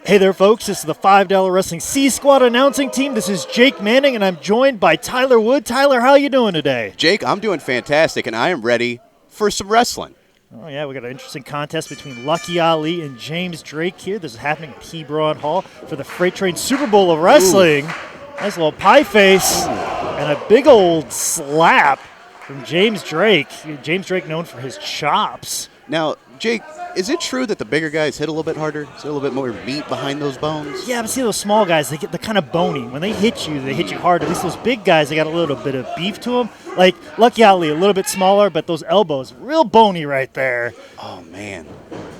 Hey there, folks. This is the $5 Wrestling C-Squad announcing team. This is Jake Manning, and I'm joined by Tyler Wood. Tyler, how you doing today? Jake, I'm doing fantastic, and I am ready for some wrestling. Oh, yeah, we got an interesting contest between Lucky Ali and James Drake here. This is happening at Hebron Hall for the Freight Train Super Bowl of Wrestling. Ooh. Nice little pie face and a big old slap from James Drake. James Drake known for his chops. Now, Jake, is it true that the bigger guys hit a little bit harder? Is there a little bit more meat behind those bones? Yeah, but see those small guys, they're kind of bony. When they hit you hard. At least those big guys, they got a little bit of beef to them. Like Lucky Ali, a little bit smaller, but those elbows, real bony right there. Oh, man.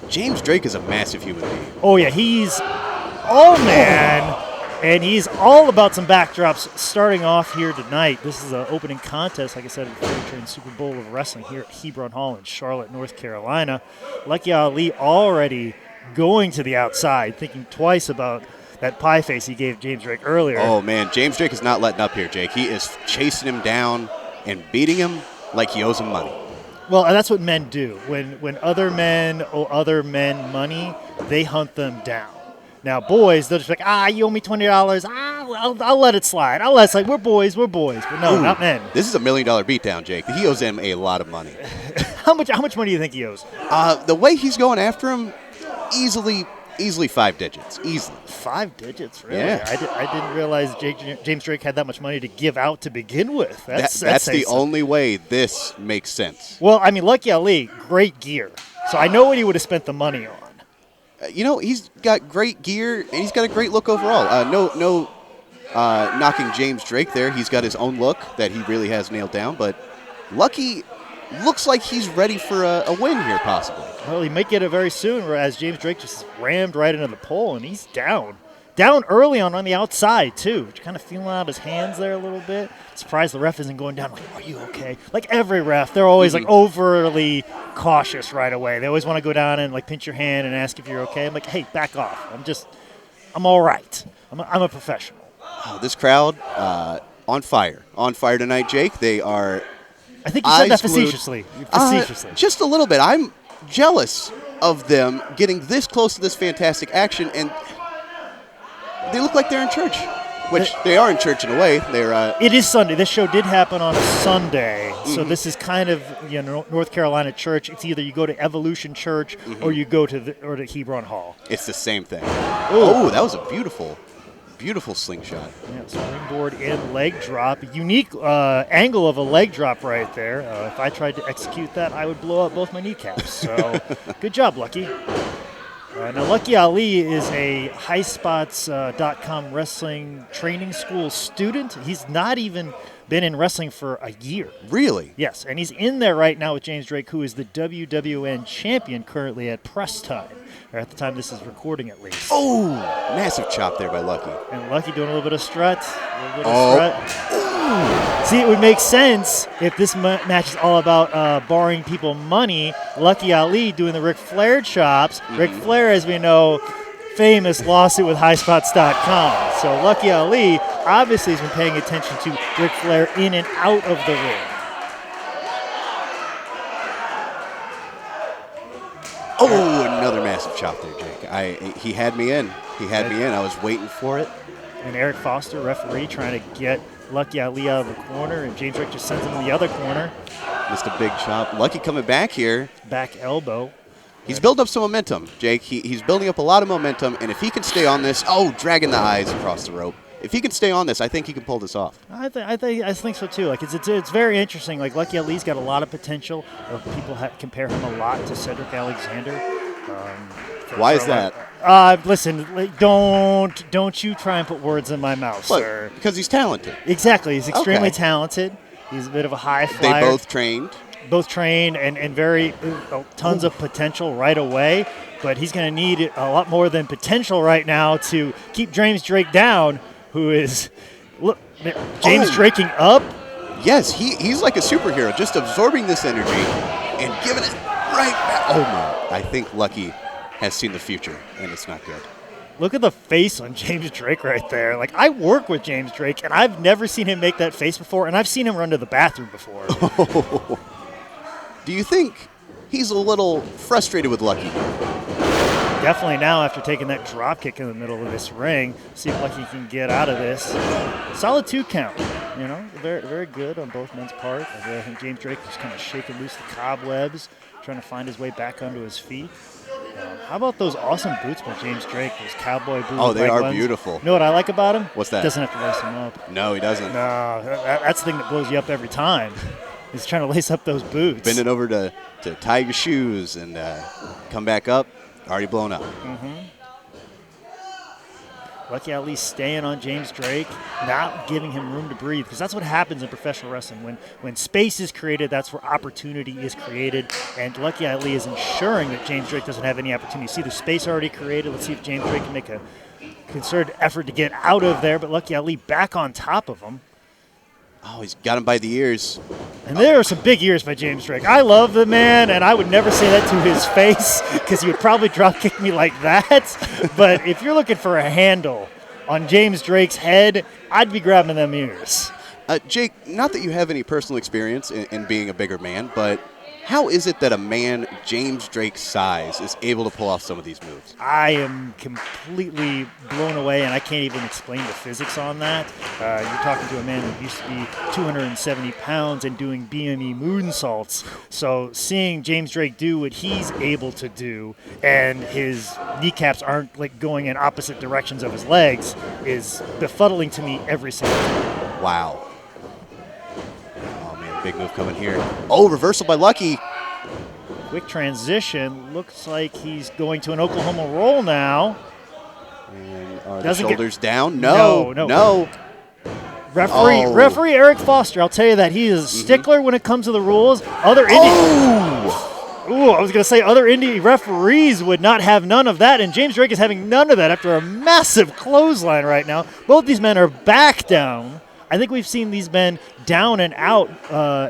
James Drake is a massive human being. Oh, yeah, he's all man. And he's all about some backdrops starting off here tonight. This is an opening contest, like I said, at the Freight Train Super Bowl of Wrestling here at Hebron Hall in Charlotte, North Carolina. Lucky Ali already going to the outside, thinking twice about that pie face he gave James Drake earlier. Oh, man, James Drake is not letting up here, Jake. He is chasing him down and beating him like he owes him money. Well, that's what men do. When other men owe other men money, they hunt them down. Now, boys, they'll just be like, you owe me $20. I'll let it slide. I'll let it slide. We're boys. But no, not men. This is $1 million beatdown, Jake. He owes him a lot of money. How much money do you think he owes? The way he's going after him, easily 5 digits. Easily. 5 digits, really? Yeah. I didn't realize James Drake had that much money to give out to begin with. That's the only way this makes sense. Well, I mean, Lucky Ali, great gear. So I know what he would have spent the money on. He's got great gear, and he's got a great look overall. No knocking James Drake there. He's got his own look that he really has nailed down. But Lucky looks like he's ready for a win here, possibly. Well, he might get it very soon, whereas James Drake just rammed right into the pole, and he's down. Down early on the outside, too. Kind of feeling out his hands there a little bit. Surprised the ref isn't going down. Like, are you okay? Like every ref, they're always like overly cautious right away. They always want to go down and like pinch your hand and ask if you're okay. I'm like, hey, back off. I'm all right. I'm a professional. Oh, this crowd on fire tonight, Jake. They are. I think you said that facetiously. Just a little bit. I'm jealous of them getting this close to this fantastic action, and they look like they're in church, which they are in church in a way. It is Sunday. This show did happen on a Sunday, so this is kind of North Carolina church. It's either you go to Evolution Church or you go to Hebron Hall. It's the same thing. Oh, that was a beautiful slingshot. Yeah, springboard and leg drop. Unique angle of a leg drop right there. If I tried to execute that, I would blow up both my kneecaps. So good job, Lucky. Now, Lucky Ali is a Highspots.com wrestling training school student. He's not even been in wrestling for a year. Really? Yes, and he's in there right now with James Drake, who is the WWN champion currently at press time, or at the time this is recording at least. Oh, massive chop there by Lucky. And Lucky doing a little bit of strut. See, it would make sense if this match is all about borrowing people money. Lucky Ali doing the Ric Flair chops. Ric Flair, as we know, famous lawsuit with Highspots.com. So Lucky Ali obviously has been paying attention to Ric Flair in and out of the ring. Oh, another massive chop there, Jake. He had me in. I was waiting for it. And Eric Foster, referee, trying to get Lucky Ali out of the corner, and James Drake just sends him to the other corner. Missed a big chop. Lucky coming back here. Back elbow. He's building up some momentum, Jake. He's building up a lot of momentum, and if he can stay on this, dragging the eyes across the rope. If he can stay on this, I think he can pull this off. I think so too. Like it's very interesting. Like Lucky Ali's got a lot of potential. People compare him a lot to Cedric Alexander. Why is that? Listen, don't you try and put words in my mouth, sir. Because he's talented. Exactly. He's extremely talented. He's a bit of a high flyer. They both trained. And very tons of potential right away. But he's going to need a lot more than potential right now to keep James Drake down, who is Draking up. Yes, he's like a superhero, just absorbing this energy and giving it right back. Oh, man. I think Lucky has seen the future, and it's not good. Look at the face on James Drake right there. Like, I work with James Drake, and I've never seen him make that face before, and I've seen him run to the bathroom before. Do you think he's a little frustrated with Lucky? definitely now after taking that drop kick in the middle of this ring, see if Lucky can get out of this. Solid 2 count, you know, very, very good on both men's part. I think James Drake was kind of shaking loose the cobwebs, trying to find his way back onto his feet. How about those awesome boots by James Drake, those cowboy boots? Oh, they are ones? beautiful. You know what I like about him? What's that? He doesn't have to lace them up. No, he doesn't. No, that's the thing that blows you up every time. He's trying to lace up those boots. Bending over to tie your shoes and come back up, already blown up. Lucky Ali staying on James Drake, not giving him room to breathe, because that's what happens in professional wrestling. When space is created, that's where opportunity is created, and Lucky Ali is ensuring that James Drake doesn't have any opportunity. See, there's space already created. Let's see if James Drake can make a concerted effort to get out of there, but Lucky Ali back on top of him. Oh, he's got him by the ears. And there are some big ears by James Drake. I love the man, and I would never say that to his face because he would probably drop kick me like that. But if you're looking for a handle on James Drake's head, I'd be grabbing them ears. Jake, not that you have any personal experience in being a bigger man, but how is it that a man James Drake's size is able to pull off some of these moves? I am completely blown away, and I can't even explain the physics on that. You're talking to a man who used to be 270 pounds and doing BME moonsaults. So seeing James Drake do what he's able to do, and his kneecaps aren't like going in opposite directions of his legs, is befuddling to me every single time. Wow. Big move coming here. Oh, reversal by Lucky. Quick transition. Looks like he's going to an Oklahoma roll now. And are the shoulders down? No. Referee Eric Foster, I'll tell you that. He is a stickler when it comes to the rules. Other I was going to say other indie referees would not have none of that, and James Drake is having none of that after a massive clothesline right now. Both these men are back down. I think we've seen these men down and out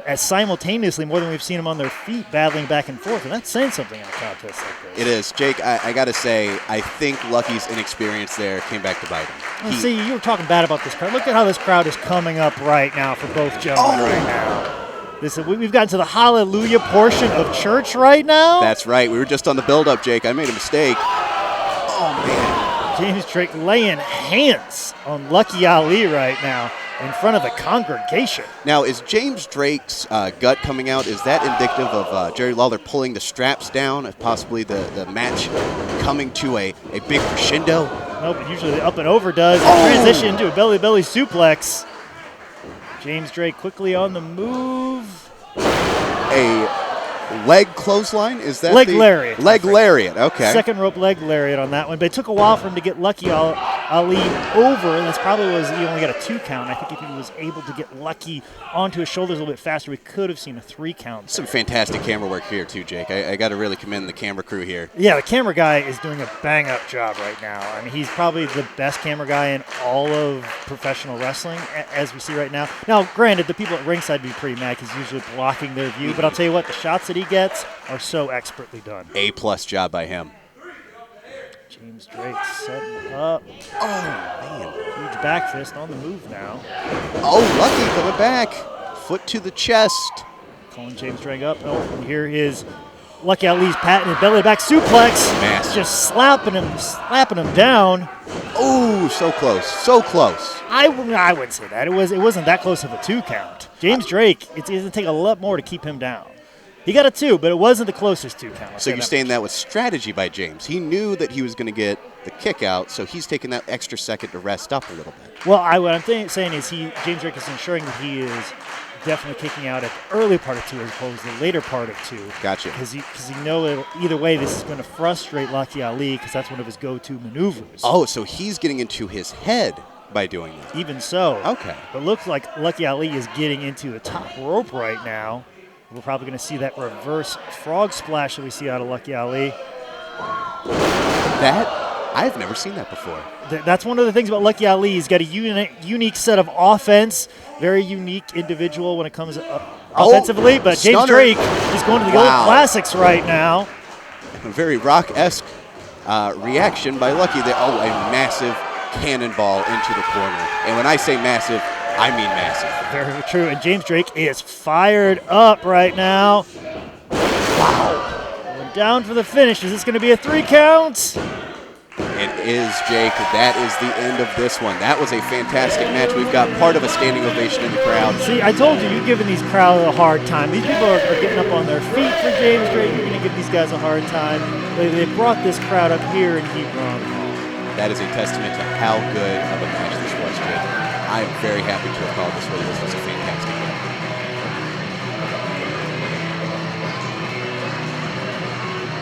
as simultaneously more than we've seen them on their feet battling back and forth, and that's saying something in a contest like this. It is. Jake, I got to say, I think Lucky's inexperience there came back to bite him. See, you were talking bad about this crowd. Look at how this crowd is coming up right now for both gentlemen right now. We've gotten to the hallelujah portion of church right now. That's right. We were just on the build-up, Jake. I made a mistake. Oh, man. James Drake laying hands on Lucky Ali right now in front of the congregation. Now, is James Drake's gut coming out, is that indicative of Jerry Lawler pulling the straps down, if possibly the match coming to a big crescendo? No, but usually the up and over does. Transition into a belly-belly suplex. James Drake quickly on the move. A leg clothesline? Is that leg lariat? Leg lariat, okay. Second rope leg lariat on that one. But it took a while for him to get Lucky Ali over, and that's probably was he only got a 2 count. I think if he was able to get Lucky onto his shoulders a little bit faster, we could have seen a 3 count. Some fantastic camera work here too, Jake. I got to really commend the camera crew here. Yeah, the camera guy is doing a bang-up job right now. I mean, he's probably the best camera guy in all of professional wrestling, as we see right now. Now, granted, the people at ringside would be pretty mad because he's usually blocking their view, but I'll tell you what, the shots that he gets are so expertly done. A+ job by him. James Drake setting up. Oh, man. Huge back fist on the move now. Oh, Lucky coming back. Foot to the chest. Calling James Drake up. Oh, and here is Lucky Ali's patented belly back suplex. Massive. Just slapping him down. Oh, so close. So close. I wouldn't say that. It wasn't that close of a 2 count. James Drake, it's going to take a lot more to keep him down. He got a 2, but it wasn't the closest 2 count. So you're saying that was strategy by James. He knew that he was going to get the kick out, so he's taking that extra second to rest up a little bit. Well, what I'm saying is James Drake is ensuring that he is definitely kicking out at the early part of 2 as opposed to the later part of 2. Gotcha. Because he know either way this is going to frustrate Lucky Ali because that's one of his go-to maneuvers. Oh, so he's getting into his head by doing that. Even so. Okay. But it looks like Lucky Ali is getting into the top rope right now. We're probably going to see that reverse frog splash that we see out of Lucky Ali. I've never seen that before. That's one of the things about Lucky Ali. He's got a unique set of offense, very unique individual when it comes offensively. But James Drake is going to the old classics right now. A very Rock-esque reaction by Lucky there. Oh, a massive cannonball into the corner. And when I say massive, I mean massive. Very true. And James Drake is fired up right now. Wow. Down for the finish. Is this going to be a 3 count? It is, Jake. That is the end of this one. That was a fantastic match. We've got part of a standing ovation in the crowd. See, I told you, you're giving these crowds a hard time. These people are getting up on their feet for James Drake. You're going to give these guys a hard time. They brought this crowd up here in Hebron Hall. That is a testament to how good of a match this was, Jake. I am very happy to have called this one. This was a fantastic match.